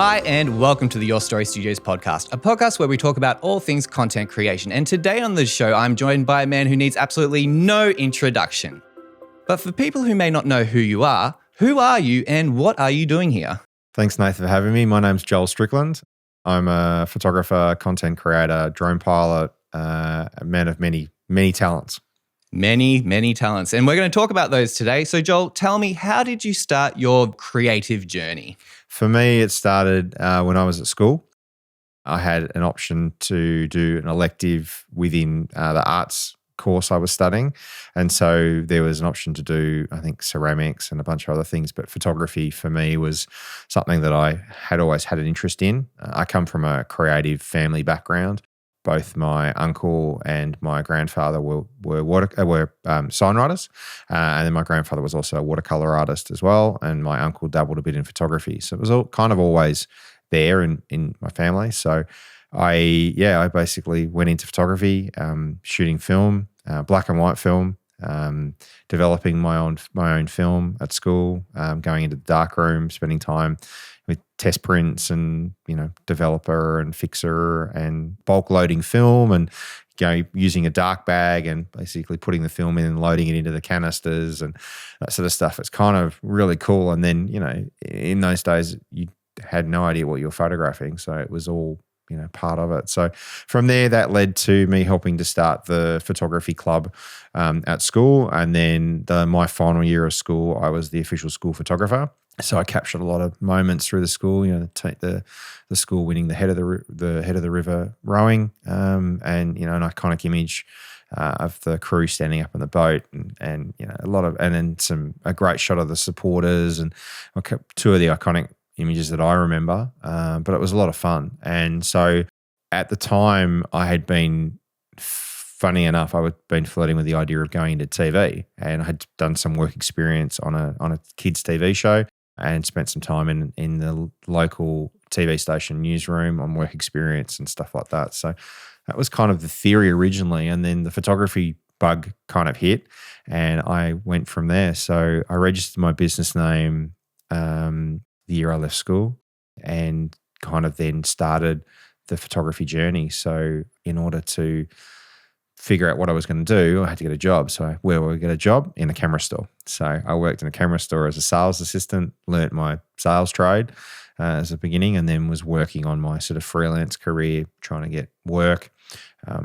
Hi, and welcome to the Your Story Studios podcast, a podcast where we talk about all things content creation. And today on the show, I'm joined by a man who needs absolutely no introduction. But for people who may not know who you are you and what are you doing here? Thanks, Nathan, for having me. My name's Joel Strickland. I'm a photographer, content creator, drone pilot, a man of many talents. Many talents. And we're going to talk about those today. So Joel, tell me, how did you start your creative journey? For me, it started when I was at school. I had an option to do an elective within the arts course I was studying. And so there was an option to do, I think, ceramics and a bunch of other things. But photography for me was something that I had always had an interest in. I come from a creative family background. Both my uncle and my grandfather were sign writers, and then my grandfather was also a watercolor artist as well, and my uncle dabbled a bit in photography. So it was all kind of always there in my family. So I basically went into photography, shooting film, black and white film, developing my own film at school, going into the darkroom, spending time with test prints and, developer and fixer and bulk loading film and, using a dark bag and basically putting the film in and loading it into the canisters and that sort of stuff. It's kind of really cool. And then, in those days, you had no idea what you were photographing. So it was all, part of it. So from there, that led to me helping to start the photography club at school. And then my final year of school, I was the official school photographer. So I captured a lot of moments through the school, the school winning the head of the river rowing, and an iconic image of the crew standing up on the boat, and then a great shot of the supporters, and two of the iconic images that I remember. But it was a lot of fun, and so at the time I had been. Funny enough, I had been flirting with the idea of going into TV, and I had done some work experience on a kids' TV show. And spent some time in the local TV station newsroom on work experience and stuff like that. So that was kind of the theory originally. And then the photography bug kind of hit and I went from there. So I registered my business name the year I left school and kind of then started the photography journey. So in order to figure out what I was going to do, I had to get a job. So where would I get a job? In a camera store. So I worked in a camera store as a sales assistant, learnt my sales trade as a beginning, and then was working on my sort of freelance career, trying to get work.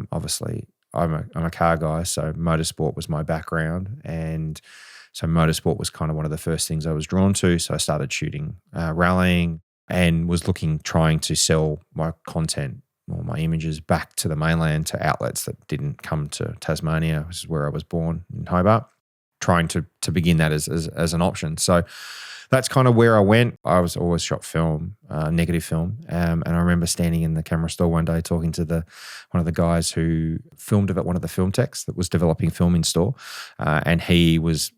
Obviously, I'm a car guy, so motorsport was my background. And so motorsport was kind of one of the first things I was drawn to. So I started shooting rallying and was trying to sell my content or my images back to the mainland, to outlets that didn't come to Tasmania, which is where I was born in Hobart, trying to begin that as an option. So that's kind of where I went. I was always shot film, negative film. And I remember standing in the camera store one day talking to one of the guys who filmed about one of the film techs that was developing film in store. And he was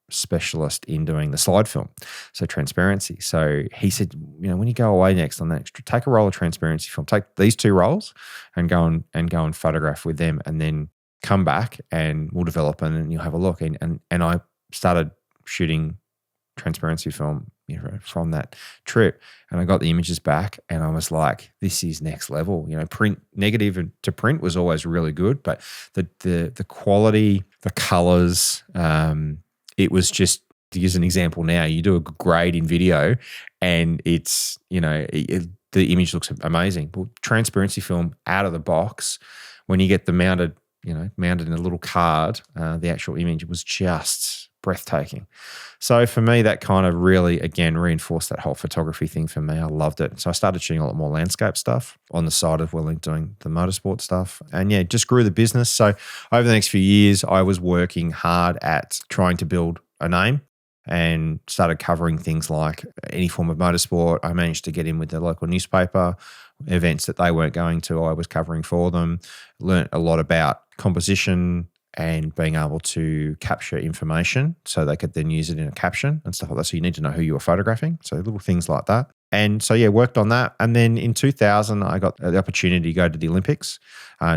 specialist in doing the slide film, so transparency. So he said, when you go away next on that, take a roll of transparency film, take these two rolls and go and photograph with them, and then come back and we'll develop and you'll have a look. And I started shooting transparency film from that trip, and I got the images back and I was like, this is next level. Print negative to print was always really good, but the quality, the colors, it was just, to use an example now, you do a grade in video and it's, the image looks amazing. But transparency film out of the box, when you get the mounted in a little card, the actual image was just breathtaking. So for me, that kind of really, again, reinforced that whole photography thing for me. I loved it. So I started shooting a lot more landscape stuff on the side of doing the motorsport stuff. And just grew the business. So over the next few years, I was working hard at trying to build a name and started covering things like any form of motorsport. I managed to get in with the local newspaper, events that they weren't going to, I was covering for them, learnt a lot about composition, and being able to capture information so they could then use it in a caption and stuff like that. So you need to know who you were photographing. So little things like that. And so, worked on that. And then in 2000, I got the opportunity to go to the Olympics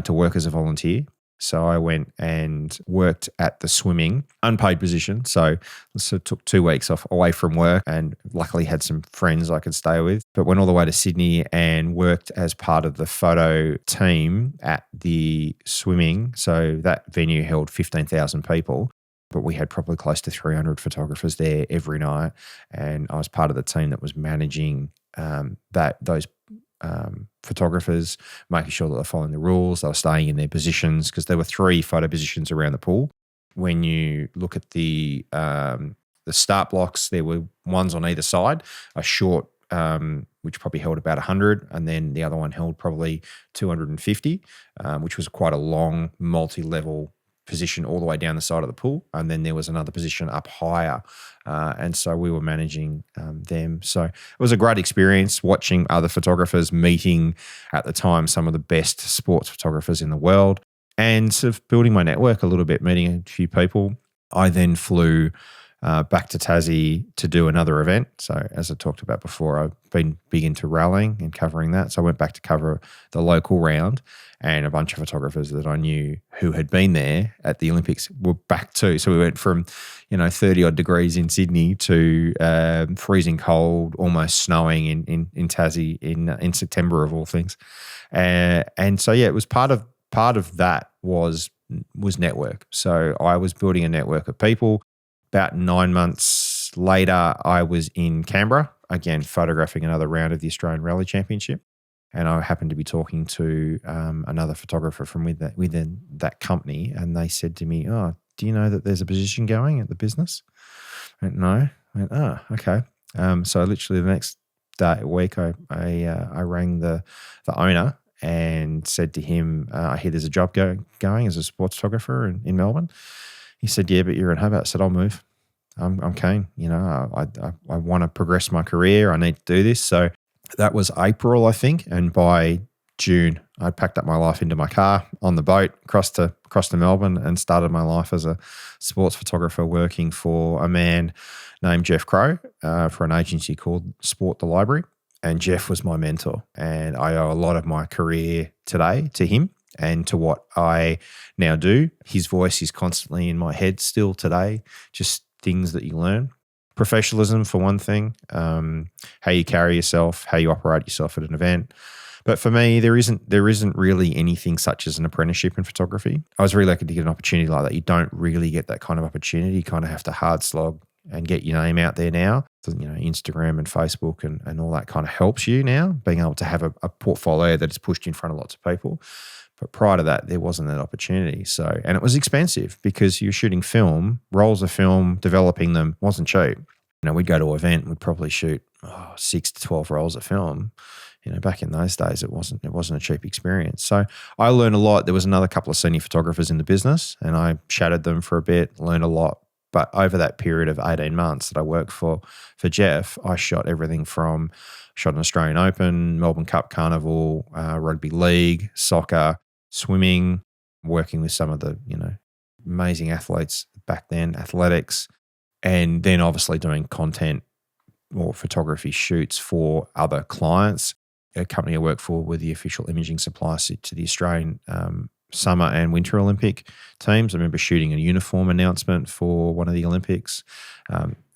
to work as a volunteer. So I went and worked at the swimming, unpaid position. So took 2 weeks off away from work and luckily had some friends I could stay with. But went all the way to Sydney and worked as part of the photo team at the swimming. So that venue held 15,000 people. But we had probably close to 300 photographers there every night. And I was part of the team that was managing those photographers, making sure that they're following the rules, they were staying in their positions, because there were 3 photo positions around the pool. When you look at the start blocks, there were ones on either side, a short, which probably held about 100, and then the other one held probably 250, which was quite a long multi-level position all the way down the side of the pool. And then there was another position up higher. And so we were managing them. So it was a great experience watching other photographers, meeting at the time some of the best sports photographers in the world, and sort of building my network a little bit, meeting a few people. I then flew back to Tassie to do another event. So as I talked about before, I've been big into rallying and covering that. So I went back to cover the local round, and a bunch of photographers that I knew who had been there at the Olympics were back too. So we went from, 30 odd degrees in Sydney to freezing cold, almost snowing in Tassie in September of all things. And so, yeah, it was part of that was network. So I was building a network of people. About 9 months later, I was in Canberra, again, photographing another round of the Australian Rally Championship. And I happened to be talking to another photographer from within that company, and they said to me, "Oh, do you know that there's a position going at the business?" I went, "No." I went, "Oh, okay." So literally the next week, I rang the owner and said to him, "I hear there's a job going as a sports photographer in Melbourne." He said, "Yeah, but you're in Hobart." I said, "I'll move. I'm keen. I want to progress my career. I need to do this." So that was April, I think, and by June, I packed up my life into my car on the boat, crossed to Melbourne, and started my life as a sports photographer, working for a man named Jeff Crow for an agency called Sport the Library. And Jeff was my mentor, and I owe a lot of my career today to him and to what I now do. His voice is constantly in my head still today, just things that you learn. Professionalism, for one thing, how you carry yourself, how you operate yourself at an event. But for me, there isn't really anything such as an apprenticeship in photography. I was really lucky to get an opportunity like that. You don't really get that kind of opportunity. You kind of have to hard slog and get your name out there now. So, Instagram and Facebook and all that kind of helps you now, being able to have a portfolio that is pushed in front of lots of people. But prior to that, there wasn't that opportunity. So, and it was expensive because you're shooting film, rolls of film, developing them wasn't cheap. We'd go to an event, we'd probably shoot 6 to 12 rolls of film. Back in those days, it wasn't a cheap experience. So I learned a lot. There was another couple of senior photographers in the business, and I shadowed them for a bit, learned a lot. But over that period of 18 months that I worked for Jeff, I shot everything from shot an Australian Open, Melbourne Cup Carnival, rugby league, soccer, swimming, working with some of the, amazing athletes back then, athletics, and then obviously doing content or photography shoots for other clients. A company I work for were the official imaging suppliers to the Australian Summer and Winter Olympic teams. I remember shooting a uniform announcement for one of the Olympics.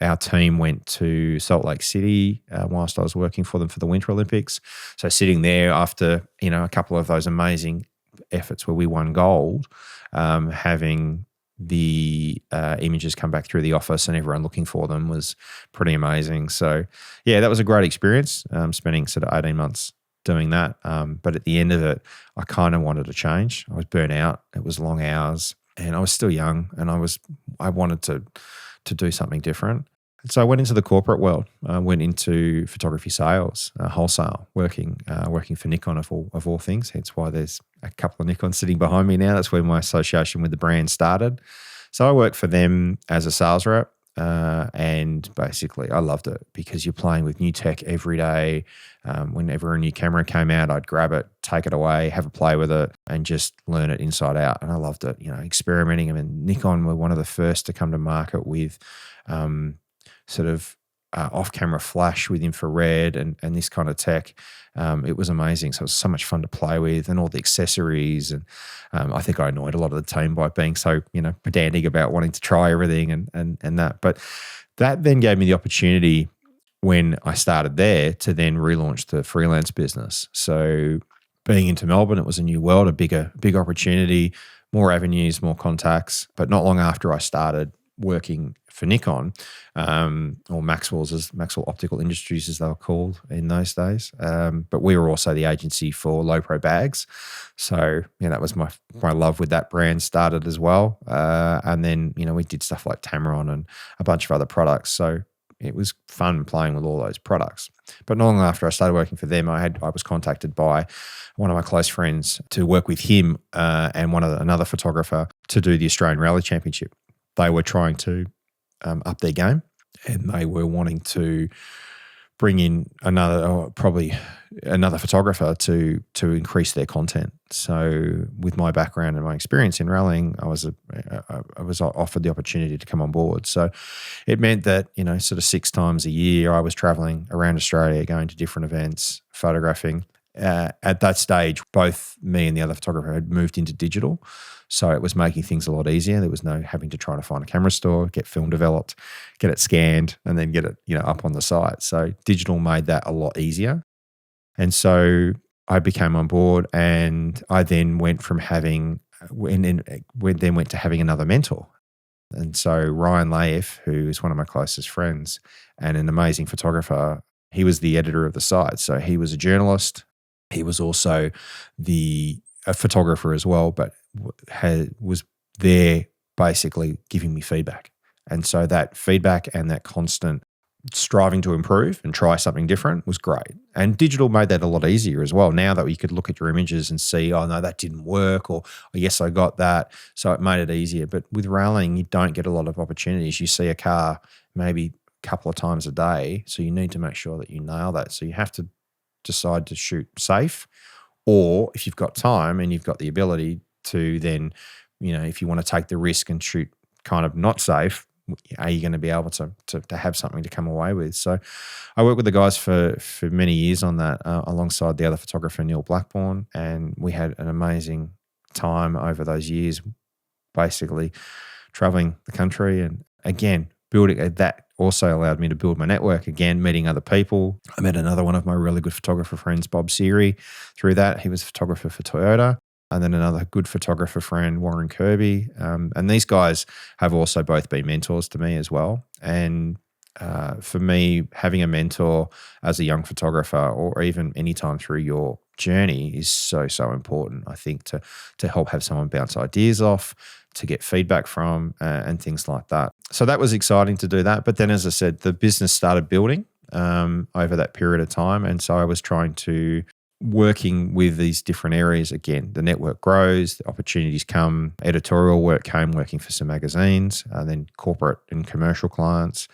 Our team went to Salt Lake City whilst I was working for them for the Winter Olympics. So sitting there after, a couple of those amazing efforts where we won gold, having the images come back through the office and everyone looking for them was pretty amazing. So yeah, that was a great experience, spending sort of 18 months doing that. But at the end of it, I kind of wanted to change. I was burnt out. It was long hours and I was still young, and I wanted to do something different. And so I went into the corporate world. I went into photography sales, wholesale, working for Nikon of all things. Hence why there's a couple of Nikons sitting behind me now. That's where my association with the brand started. So I worked for them as a sales rep. And basically I loved it because you're playing with new tech every day. Whenever a new camera came out, I'd grab it, take it away, have a play with it, and just learn it inside out. And I loved it, experimenting. I mean, Nikon were one of the first to come to market with sort of off-camera flash with infrared and this kind of tech. It was amazing. So it was so much fun to play with, and all the accessories. And I think I annoyed a lot of the team by being so, pedantic about wanting to try everything and that. But that then gave me the opportunity when I started there to then relaunch the freelance business. So being into Melbourne, it was a new world, a big opportunity, more avenues, more contacts. But not long after I started working for Nikon, or Maxwell Optical Industries, as they were called in those days. But we were also the agency for low pro bags. So, that was my love with that brand started as well. And then, we did stuff like Tamron and a bunch of other products. So it was fun playing with all those products. But not long after I started working for them, I was contacted by one of my close friends to work with him and another photographer to do the Australian Rally Championship. They were trying to up their game, and they were wanting to bring in another photographer to increase their content. So with my background and my experience in rallying, I was offered the opportunity to come on board. So it meant that, sort of 6 times a year I was traveling around Australia, going to different events, photographing. At that stage, both me and the other photographer had moved into digital. So it was making things a lot easier. There was no having to try to find a camera store, get film developed, get it scanned, and then get it, up on the site. So digital made that a lot easier. And so I became on board, and I then went to having another mentor. And so Ryan Laif, who is one of my closest friends and an amazing photographer, he was the editor of the site. So he was a journalist. He was also a photographer as well, but was there basically giving me feedback. And so that feedback and that constant striving to improve and try something different was great. And digital made that a lot easier as well. Now that you could look at your images and see, oh, no, that didn't work, or oh, yes, I got that. So it made it easier. But with rallying, you don't get a lot of opportunities. You see a car maybe a couple of times a day, so you need to make sure that you nail that. So you have to decide to shoot safe, or if you've got time and you've got the ability to then, if you want to take the risk and shoot kind of not safe, are you going to be able to have something to come away with? So I worked with the guys for many years on that alongside the other photographer, Neil Blackburn, and we had an amazing time over those years, basically traveling the country. And again, building that also allowed me to build my network again, meeting other people. I met another one of my really good photographer friends, Bob Seary, through that. He was a photographer for Toyota. And then another good photographer friend, Warren Kirby. And these guys have also both been mentors to me as well. And for me, having a mentor as a young photographer, or even any time through your journey, is so, so important, I think, to help have someone bounce ideas off, to get feedback from, and things like that. So that was exciting to do that. But then, as I said, the business started building over that period of time. And so I was working with these different areas. Again, the network grows, the opportunities come, editorial work came, working for some magazines, then corporate and commercial clients.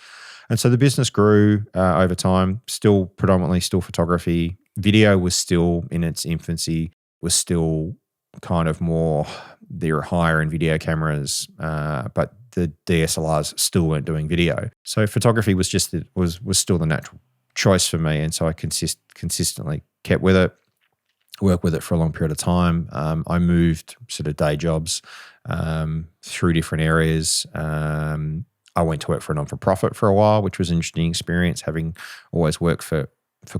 And so the business grew over time, still predominantly photography. Video was still in its infancy, was still kind of more, there were higher end video cameras, but the DSLRs still weren't doing video. So photography was still the natural choice for me. And so I consistently kept with it, worked with it for a long period of time. I moved sort of day jobs through different areas. I went to work for a non-for-profit for a while, which was an interesting experience, having always worked for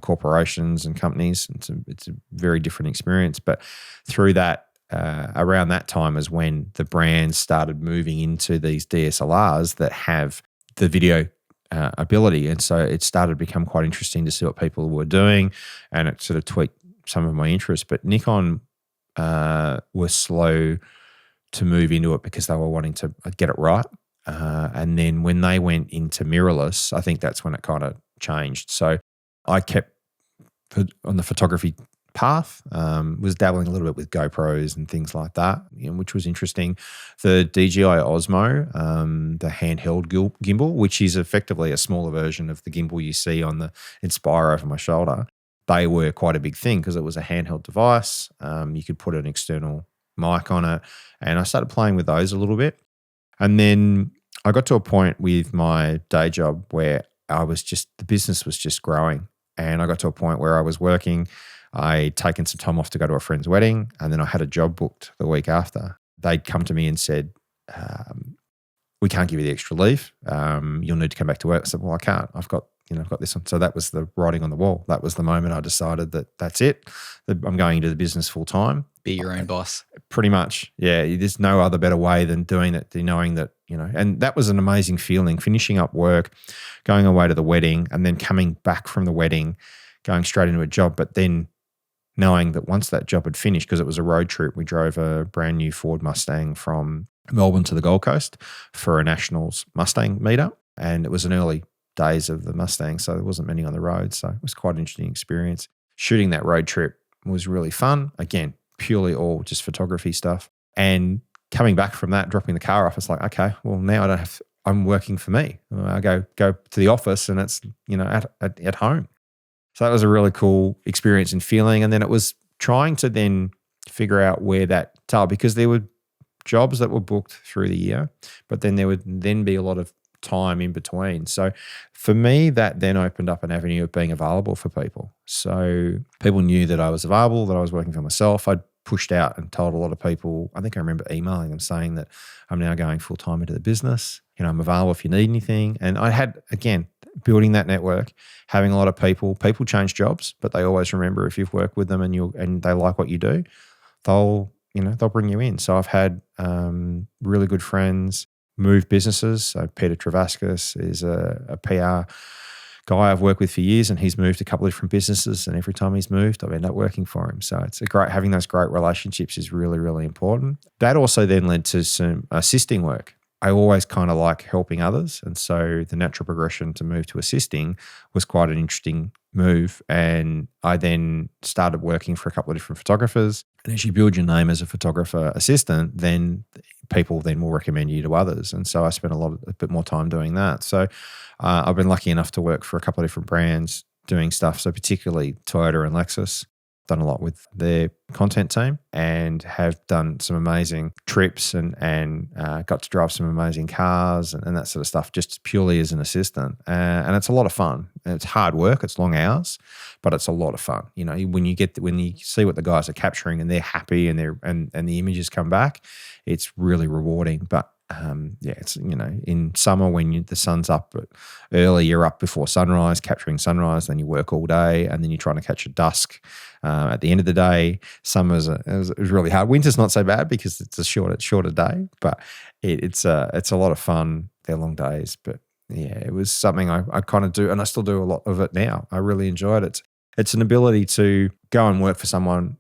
corporations and companies. It's a very different experience. But through that, around that time is when the brands started moving into these DSLRs that have the video ability. And so it started to become quite interesting to see what people were doing, and it sort of tweaked some of my interests. But Nikon were slow to move into it because they were wanting to get it right. And then when they went into mirrorless, I think that's when it kind of changed. So I kept on the photography path, was dabbling a little bit with GoPros and things like that, which was interesting. The DJI Osmo, the handheld gimbal, which is effectively a smaller version of the gimbal you see on the Inspire over my shoulder, they were quite a big thing because it was a handheld device. You could put an external mic on it, and I started playing with those a little bit. And then I got to a point with my day job where the business was just growing. And I got to a point where I was working. I'd taken some time off to go to a friend's wedding, and then I had a job booked the week after. They'd come to me and said, we can't give you the extra leave. You'll need to come back to work. I said, well, I can't. I've got this one. So that was the writing on the wall. That was the moment I decided that that's it. I'm going into the business full time. Be your own boss. Pretty much. Yeah. There's no other better way than doing that, knowing that, and that was an amazing feeling, finishing up work, going away to the wedding, and then coming back from the wedding, going straight into a job, but then knowing that once that job had finished, because it was a road trip, we drove a brand new Ford Mustang from Melbourne to the Gold Coast for a Nationals Mustang meetup. And it was an early days of the Mustang, so there wasn't many on the road. So it was quite an interesting experience. Shooting that road trip was really fun. Again, purely all just photography stuff. And coming back from that, dropping the car off, it's like, okay, well, now I'm working for me. I go to the office and it's, at home. So that was a really cool experience and feeling. And then it was trying to then figure out where that tail, because there were jobs that were booked through the year, but then there would then be a lot of time in between. So for me, that then opened up an avenue of being available for people. So people knew that I was available, that I was working for myself. I'd pushed out and told a lot of people, I think I remember emailing them saying that I'm now going full time into the business. I'm available if you need anything. And I had, again, building that network, having a lot of people change jobs, but they always remember if you've worked with them and they like what you do, they'll bring you in. So I've had really good friends move businesses. So Peter Travascus is a PR guy I've worked with for years, and he's moved a couple of different businesses, and every time he's moved, I've ended up working for him. So it's having those great relationships is really, really important. That also then led to some assisting work. I always kind of like helping others. And so the natural progression to move to assisting was quite an interesting move. And I then started working for a couple of different photographers. And as you build your name as a photographer assistant, then people then will recommend you to others. And so I spent a bit more time doing that. So I've been lucky enough to work for a couple of different brands doing stuff. So particularly Toyota and Lexus. Done a lot with their content team and have done some amazing trips and got to drive some amazing cars and that sort of stuff just purely as an assistant. And it's a lot of fun. And it's hard work. It's long hours, but it's a lot of fun. When you see what the guys are capturing and they're happy and the images come back, it's really rewarding. But it's, in summer when the sun's up early, you're up before sunrise, capturing sunrise, then you work all day and then you're trying to catch a dusk at the end of the day. Summer's it was really hard. Winter's not so bad because it's a shorter day, but it's a lot of fun. They're long days, but yeah, it was something I kind of do, and I still do a lot of it now. I really enjoyed it. It's an ability to go and work for someone,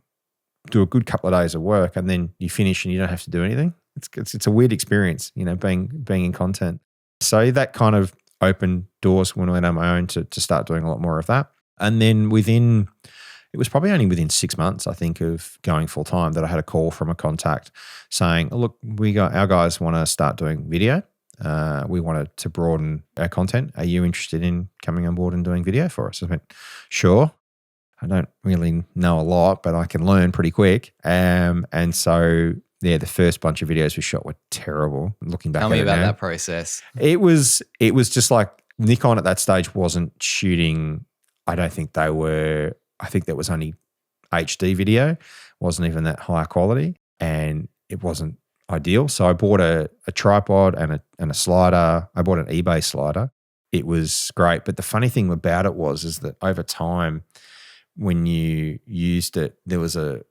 do a good couple of days of work, and then you finish and you don't have to do anything. It's a weird experience, being in content. So that kind of opened doors when I went on my own to start doing a lot more of that. And then it was probably only within 6 months, I think, of going full time that I had a call from a contact saying, look, our guys want to start doing video. We wanted to broaden our content. Are you interested in coming on board and doing video for us? I went, sure. I don't really know a lot, but I can learn pretty quick. And so the first bunch of videos we shot were terrible. Looking back, tell me about that process. It was just like Nikon at that stage wasn't shooting. I think there was only HD video, wasn't even that high quality, and it wasn't ideal. So I bought a tripod and a slider. I bought an eBay slider. It was great, but the funny thing about it is that over time, when you used it, there was a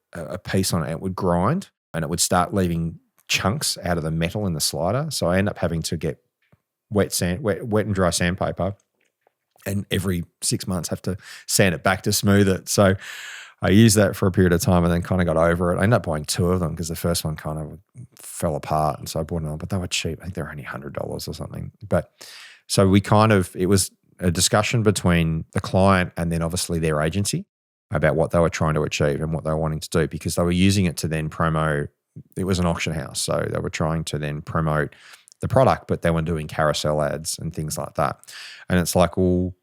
piece on it. It would grind. And it would start leaving chunks out of the metal in the slider. So I end up having to get wet and dry sandpaper, and every 6 months have to sand it back to smooth it. So I used that for a period of time and then kind of got over it. I ended up buying 2 of them because the first one kind of fell apart. And so I bought another, but they were cheap. I think they were only $100 or something. But so it was a discussion between the client and then obviously their agency about what they were trying to achieve and what they were wanting to do, because they were using it to then promote. It was an auction house, so they were trying to then promote the product, but they were doing carousel ads and things like that. And it's like, well,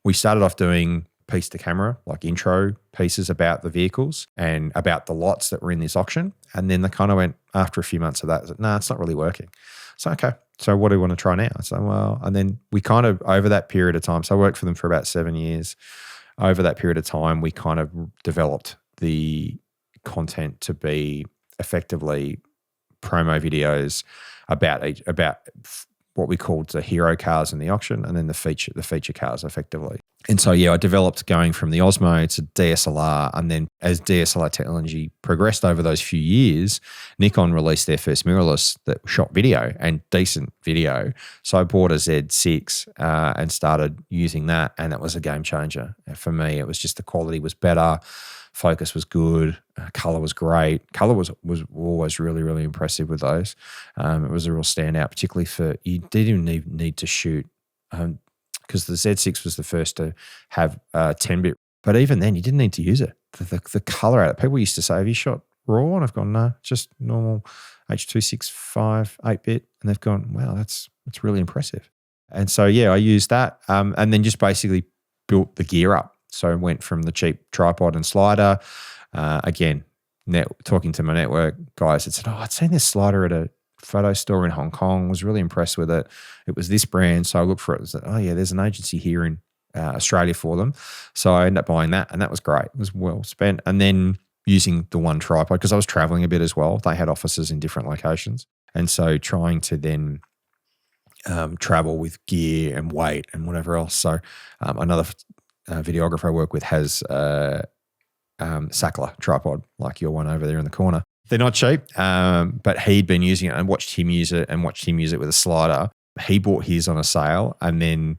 we started off doing piece to camera, like intro pieces about the vehicles and about the lots that were in this auction. And then they kind of went, after a few months of that, nah, it's not really working. So, okay, so what do you want to try now? I said, well, and then we kind of, over that period of time, so I worked for them for about 7 years. Over that period of time, we kind of developed the content to be effectively promo videos about what we called the hero cars in the auction, and then the feature cars effectively. And so, I developed going from the Osmo to DSLR, and then as DSLR technology progressed over those few years, Nikon released their first mirrorless that shot video and decent video. So I bought a Z6 and started using that, and that was a game changer. For me, it was just the quality was better, focus was good, color was great. Color was always really, really impressive with those. It was a real standout, particularly for, you didn't even need to shoot, because the Z6 was the first to have 10-bit. But even then, you didn't need to use it. The color out of it. People used to say, have you shot RAW? And I've gone, no, just normal H.265 8-bit. And they've gone, wow, that's really impressive. And so, I used that and then just basically built the gear up. So I went from the cheap tripod and slider. Again, talking to my network guys that said, I'd seen this slider at a photo store in Hong Kong, was really impressed with it. It was this brand. So I looked for it. I said, there's an agency here in Australia for them. So I ended up buying that, and that was great. It was well spent. And then using the one tripod, because I was traveling a bit as well. They had offices in different locations. And so trying to then travel with gear and weight and whatever else. So another videographer I work with has Sackler tripod, like your one over there in the corner. They're not cheap, but he'd been using it and watched him use it with a slider. He bought his on a sale, and then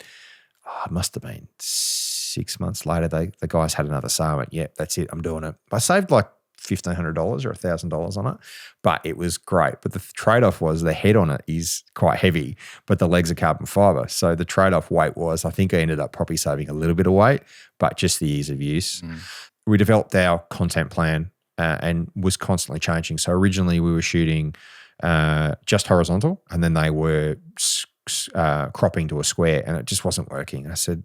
it must have been 6 months later, the guys had another sale. I went, yeah, that's it, I'm doing it. I saved like $1,500 or $1,000 on it, but it was great. But the trade-off was the head on it is quite heavy, but the legs are carbon fiber. So the trade-off weight was, I think I ended up probably saving a little bit of weight, but just the ease of use. We developed our content plan and was constantly changing. So originally we were shooting just horizontal, and then they were cropping to a square, and it just wasn't working. I said,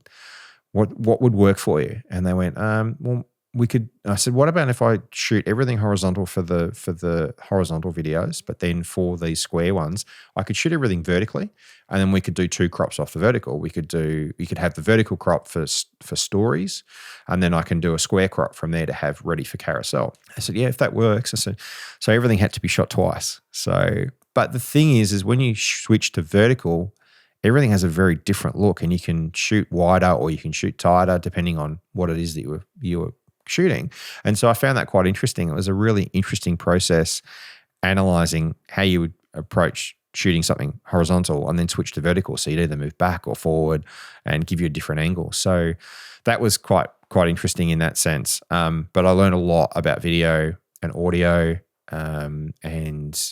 what would work for you? And they went, well, we could. I said, what about if I shoot everything horizontal for the horizontal videos, but then for these square ones, I could shoot everything vertically, and then we could do 2 crops off the vertical. You could have the vertical crop for stories, and then I can do a square crop from there to have ready for carousel. I said, yeah, if that works. I said, so everything had to be shot twice. So, but the thing is when you switch to vertical, everything has a very different look, and you can shoot wider or you can shoot tighter depending on what it is that you were shooting. And so I found that quite interesting. It was a really interesting process analyzing how you would approach shooting something horizontal and then switch to vertical. So you'd either move back or forward and give you a different angle. So that was quite interesting in that sense. But I learned a lot about video and audio. And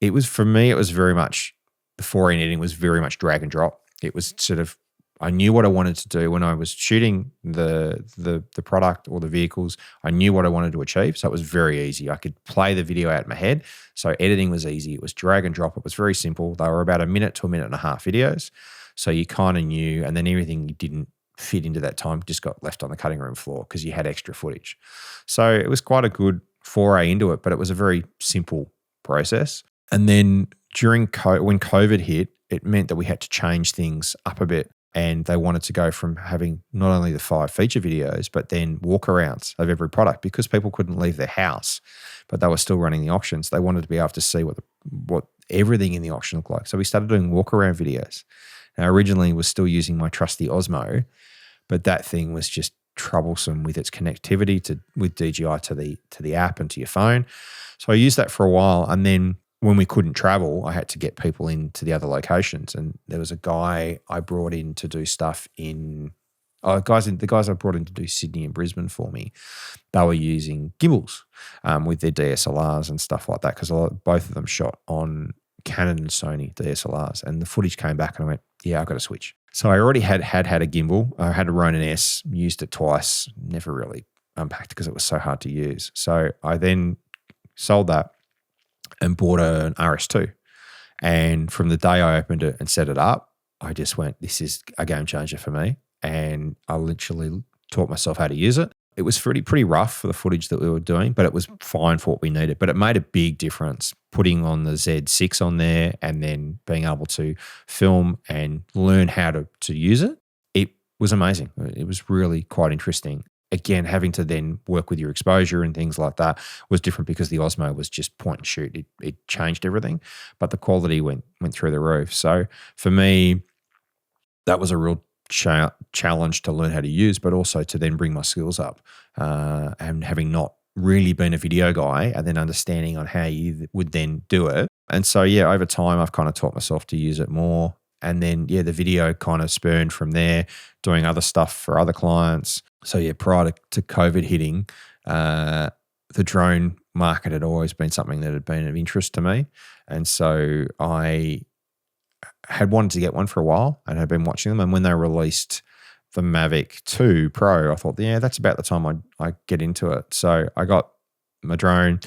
it was, for me, it was very much, the foreign editing was very much drag and drop. It was sort of, I knew what I wanted to do when I was shooting the product or the vehicles. I knew what I wanted to achieve, so it was very easy. I could play the video out in my head, so editing was easy. It was drag and drop. It was very simple. They were about 1 minute to 1.5 minute videos, so you kind of knew, and then everything you didn't fit into that time just got left on the cutting room floor because you had extra footage. So it was quite a good foray into it, but it was a very simple process. And then when COVID hit, it meant that we had to change things up a bit. And they wanted to go from having not only the 5 feature videos, but then walkarounds of every product, because people couldn't leave their house, but they were still running the auctions. They wanted to be able to see what everything in the auction looked like. So we started doing walkaround videos. Now, originally was still using my trusty Osmo, but that thing was just troublesome with its connectivity with DJI to the app and to your phone. So I used that for a while, and then when we couldn't travel, I had to get people into the other locations. And there was a guy I brought in to do stuff the guys I brought in to do Sydney and Brisbane for me, they were using gimbals with their DSLRs and stuff like that, because both of them shot on Canon and Sony DSLRs. And the footage came back and I went, yeah, I've got to switch. So I already had a gimbal. I had a Ronin S, used it twice, never really unpacked because it was so hard to use. So I then sold that and bought an RS2. And from the day I opened it and set it up, I just went, this is a game changer for me. And I literally taught myself how to use it. It was pretty rough for the footage that we were doing, but it was fine for what we needed. But it made a big difference putting on the Z6 on there and then being able to film and learn how to use it. It was amazing. It was really quite interesting. Again, having to then work with your exposure and things like that was different because the Osmo was just point and shoot. It changed everything, but the quality went through the roof. So for me, that was a real challenge to learn how to use, but also to then bring my skills up. And having not really been a video guy and then understanding on how you would then do it. And so, yeah, over time, I've kind of taught myself to use it more. And then, yeah, the video kind of spurned from there, doing other stuff for other clients. So, yeah, prior to COVID hitting, the drone market had always been something that had been of interest to me. And so I had wanted to get one for a while and had been watching them. And when they released the Mavic 2 Pro, I thought, yeah, that's about the time I get into it. So I got my drone,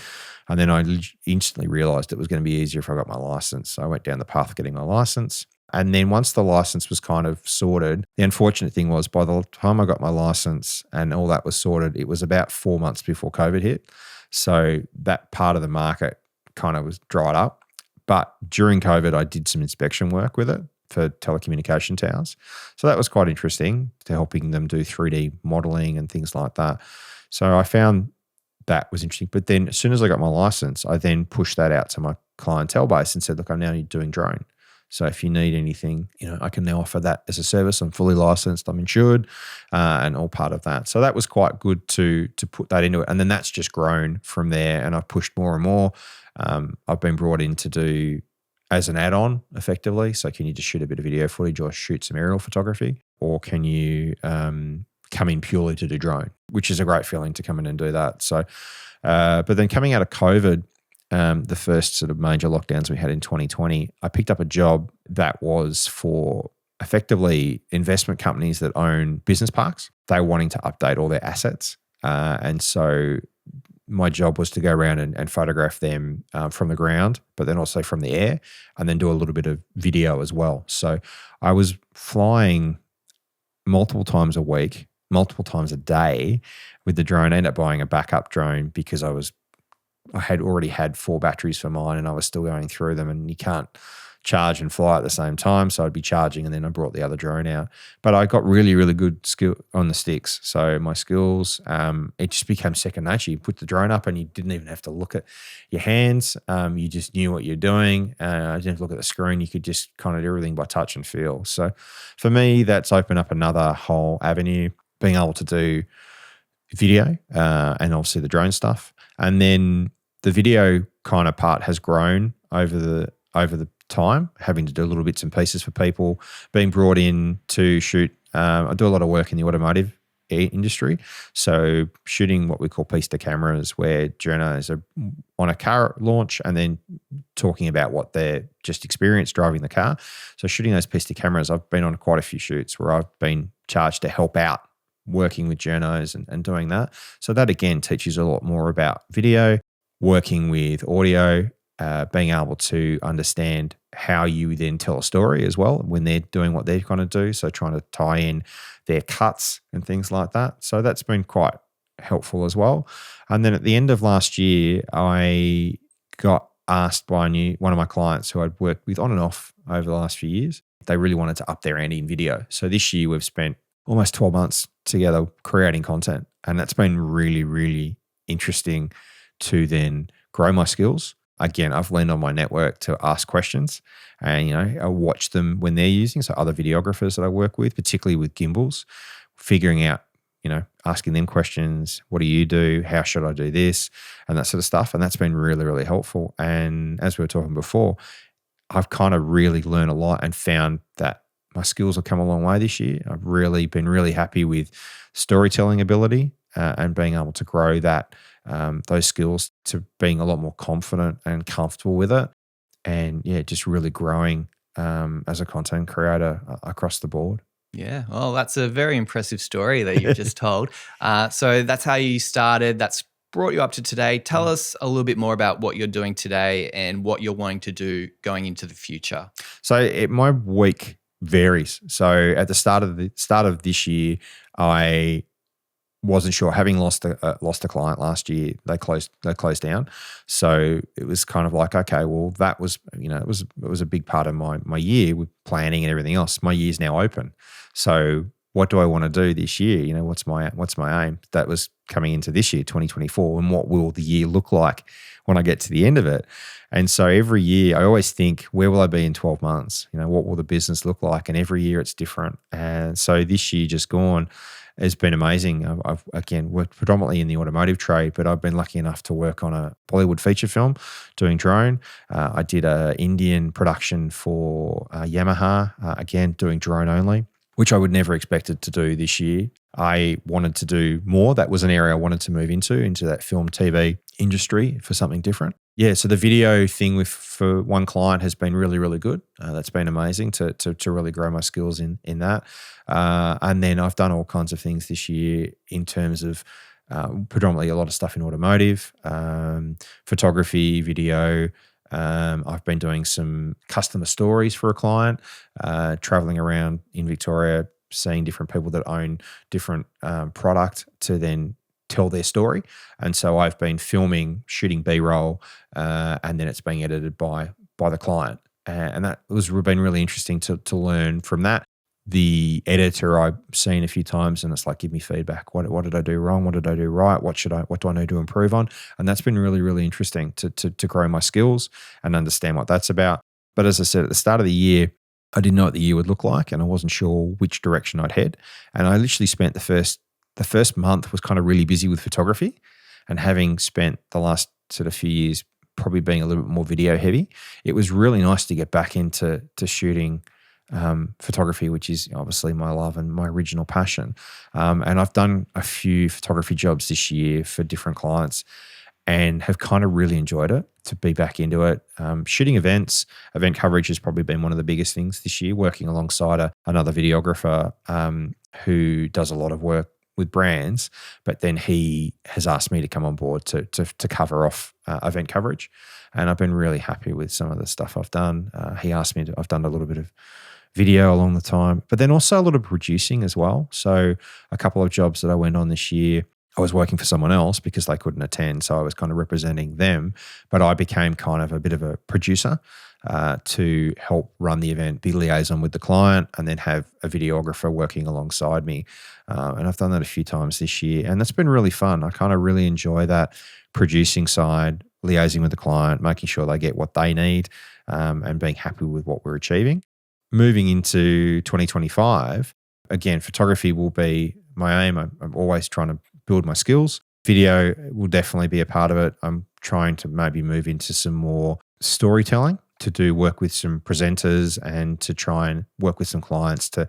and then I instantly realized it was going to be easier if I got my license. So I went down the path of getting my license. And then once the license was kind of sorted, the unfortunate thing was by the time I got my license and all that was sorted, it was about 4 months before COVID hit. So that part of the market kind of was dried up. But during COVID, I did some inspection work with it for telecommunication towers. So that was quite interesting, to helping them do 3D modeling and things like that. So I found that was interesting. But then as soon as I got my license, I then pushed that out to my clientele base and said, look, I'm now doing drone. So if you need anything, I can now offer that as a service. I'm fully licensed, I'm insured, and all part of that. So that was quite good to put that into it. And then that's just grown from there, and I've pushed more and more. I've been brought in to do as an add-on effectively. So can you just shoot a bit of video footage or shoot some aerial photography? Or can you come in purely to do drone, which is a great feeling to come in and do that. So, but then coming out of COVID, the first sort of major lockdowns we had in 2020, I picked up a job that was for effectively investment companies that own business parks. They were wanting to update all their assets. And so my job was to go around and photograph them from the ground, but then also from the air, and then do a little bit of video as well. So I was flying multiple times a week, multiple times a day with the drone. I ended up buying a backup drone because I had already had 4 batteries for mine and I was still going through them, and you can't charge and fly at the same time. So I'd be charging, and then I brought the other drone out. But I got really, really good skill on the sticks. So my skills, it just became second nature. You put the drone up and you didn't even have to look at your hands. You just knew what you're doing. I didn't have to look at the screen. You could just kind of do everything by touch and feel. So for me, that's opened up another whole avenue, being able to do video and obviously the drone stuff. And then the video kind of part has grown over the time, having to do little bits and pieces for people, being brought in to shoot. I do a lot of work in the automotive industry. So shooting what we call piece to cameras, where journos are on a car launch and then talking about what they're just experienced driving the car. So shooting those piece to cameras, I've been on quite a few shoots where I've been charged to help out working with journos and doing that. So that again teaches a lot more about video, working with audio, being able to understand how you then tell a story as well when they're doing what they're going to do. So trying to tie in their cuts and things like that. So that's been quite helpful as well. And then at the end of last year, I got asked by one of my clients who I'd worked with on and off over the last few years. They really wanted to up their ante in video. So this year we've spent almost 12 months together creating content. And that's been really, really interesting to then grow my skills. Again, I've leaned on my network to ask questions, and I watch them when they're using. So other videographers that I work with, particularly with gimbals, figuring out, asking them questions. What do you do? How should I do this? And that sort of stuff. And that's been really, really helpful. And as we were talking before, I've kind of really learned a lot and found that my skills have come a long way this year. I've really been really happy with storytelling ability and being able to grow that those skills to being a lot more confident and comfortable with it. And yeah, just really growing as a content creator across the board. Yeah, well, that's a very impressive story that you've just told. So that's how you started. That's brought you up to today. Tell us a little bit more about what you're doing today and what you're wanting to do going into the future. So my week varies. So at the start of this year, I wasn't sure. Having lost a client last year, they closed down. So it was kind of like, okay, well, that was, it was a big part of my year with planning and everything else. My year's now open. So what do I want to do this year? What's my aim? That was coming into this year, 2024, and what will the year look like when I get to the end of it? And so every year I always think, where will I be in 12 months? What will the business look like? And every year it's different. And so this year just gone has been amazing. I've again worked predominantly in the automotive trade, but I've been lucky enough to work on a Bollywood feature film doing drone. I did an Indian production for Yamaha, again doing drone only, which I would never expected to do this year. I wanted to do more. That was an area I wanted to move into that film TV industry for something different. Yeah, so the video thing for one client has been really, really good. That's been amazing to really grow my skills in that. And then I've done all kinds of things this year in terms of predominantly a lot of stuff in automotive, photography, video. I've been doing some customer stories for a client, traveling around in Victoria, seeing different people that own different product to then tell their story. And so I've been filming, shooting B-roll, and then it's being edited by the client. And that was been really interesting to learn from that. The editor I've seen a few times, and it's like, give me feedback. What did I do wrong? What did I do right? What do I need to improve on? And that's been really, really interesting to grow my skills and understand what that's about. But as I said, at the start of the year, I didn't know what the year would look like, and I wasn't sure which direction I'd head. And I literally spent the first month was kind of really busy with photography, and having spent the last sort of few years probably being a little bit more video heavy, it was really nice to get back into shooting photography, which is obviously my love and my original passion. And I've done a few photography jobs this year for different clients and have kind of really enjoyed it, to be back into it. Shooting event coverage has probably been one of the biggest things this year, working alongside another videographer who does a lot of work with brands, but then he has asked me to come on board to cover off event coverage. And I've been really happy with some of the stuff I've done. He asked me I've done a little bit of video along the time, but then also a lot of producing as well. So a couple of jobs that I went on this year, I was working for someone else because they couldn't attend. So I was kind of representing them, but I became kind of a bit of a producer to help run the event, be liaison with the client, and then have a videographer working alongside me. And I've done that a few times this year, and that's been really fun. I kind of really enjoy that producing side, liaising with the client, making sure they get what they need, and being happy with what we're achieving. Moving into 2025, again, photography will be my aim. I'm always trying to build my skills. Video will definitely be a part of it. I'm trying to maybe move into some more storytelling, to work with some presenters and to try and work with some clients to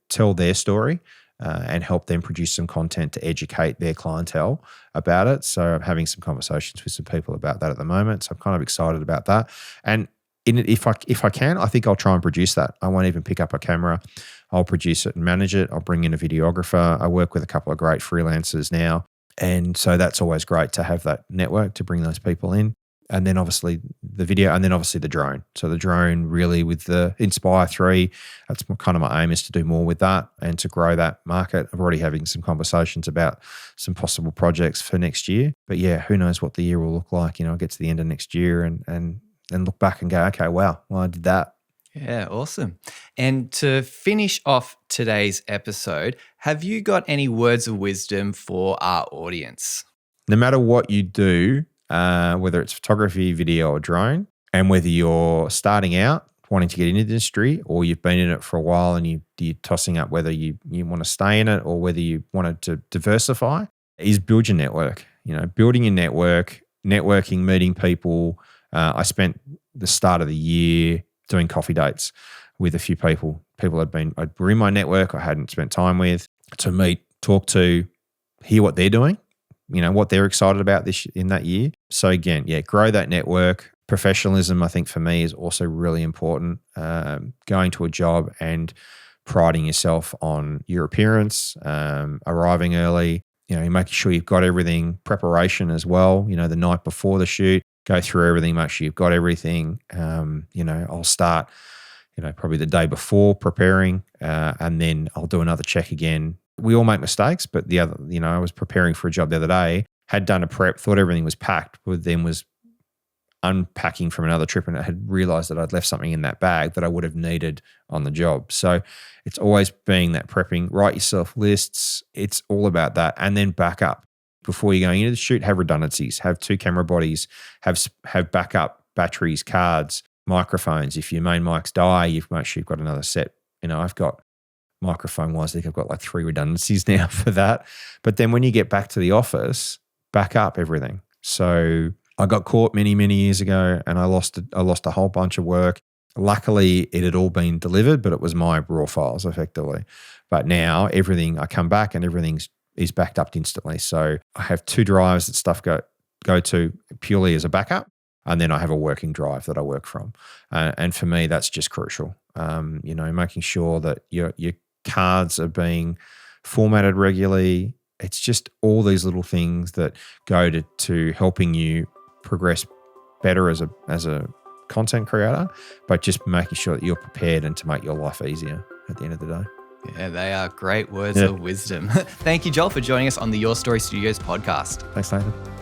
tell their story and help them produce some content to educate their clientele about it. So I'm having some conversations with some people about that at the moment. So I'm kind of excited about that. And if I can, I think I'll try and produce that. I won't even pick up a camera. I'll produce it and manage it. I'll bring in a videographer. I work with a couple of great freelancers now. And so that's always great to have that network to bring those people in. And then obviously the video, and then obviously the drone. So the drone really with the Inspire 3, that's kind of my aim, is to do more with that and to grow that market. I'm already having some conversations about some possible projects for next year. But yeah, who knows what the year will look like. I'll get to the end of next year and look back and go, okay, wow, well, I did that. Yeah, awesome. And to finish off today's episode, have you got any words of wisdom for our audience? No matter what you do, whether it's photography, video, or drone, and whether you're starting out wanting to get into the industry or you've been in it for a while and you're tossing up whether you want to stay in it or whether you wanted to diversify, is build your network. Building your network, networking, meeting people. I spent the start of the year doing coffee dates with a few people I'd were in my network I hadn't spent time with, to meet, talk to, hear what they're doing, what they're excited about in that year. So again, grow that network. Professionalism, I think for me, is also really important. Going to a job and priding yourself on your appearance, arriving early, making sure you've got everything, preparation as well, the night before the shoot, go through everything, make sure you've got everything. I'll start, probably the day before preparing, and then I'll do another check again we all make mistakes, but the other, I was preparing for a job the other day, had done a prep, thought everything was packed, but then was unpacking from another trip and I had realized that I'd left something in that bag that I would have needed on the job. So it's always being that prepping, write yourself lists. It's all about that. And then back up. Before you're going into the shoot, have redundancies, have 2 camera bodies, have backup batteries, cards, microphones. If your main mics die, make sure you've got another set. I've got microphone-wise, I think I've got like 3 redundancies now for that. But then when you get back to the office, back up everything. So I got caught many, many years ago and I lost a whole bunch of work. Luckily, it had all been delivered, but it was my raw files effectively. But now everything, I come back and everything is backed up instantly. So I have 2 drives that stuff go to purely as a backup. And then I have a working drive that I work from. And for me, that's just crucial. Making sure that your cards are being formatted regularly. It's just all these little things that go to helping you progress better as a content creator, but just making sure that you're prepared and to make your life easier at the end of the day. Yeah, they are great words of wisdom. Thank you, Joel, for joining us on the Your Story Studios podcast. Thanks, Nathan.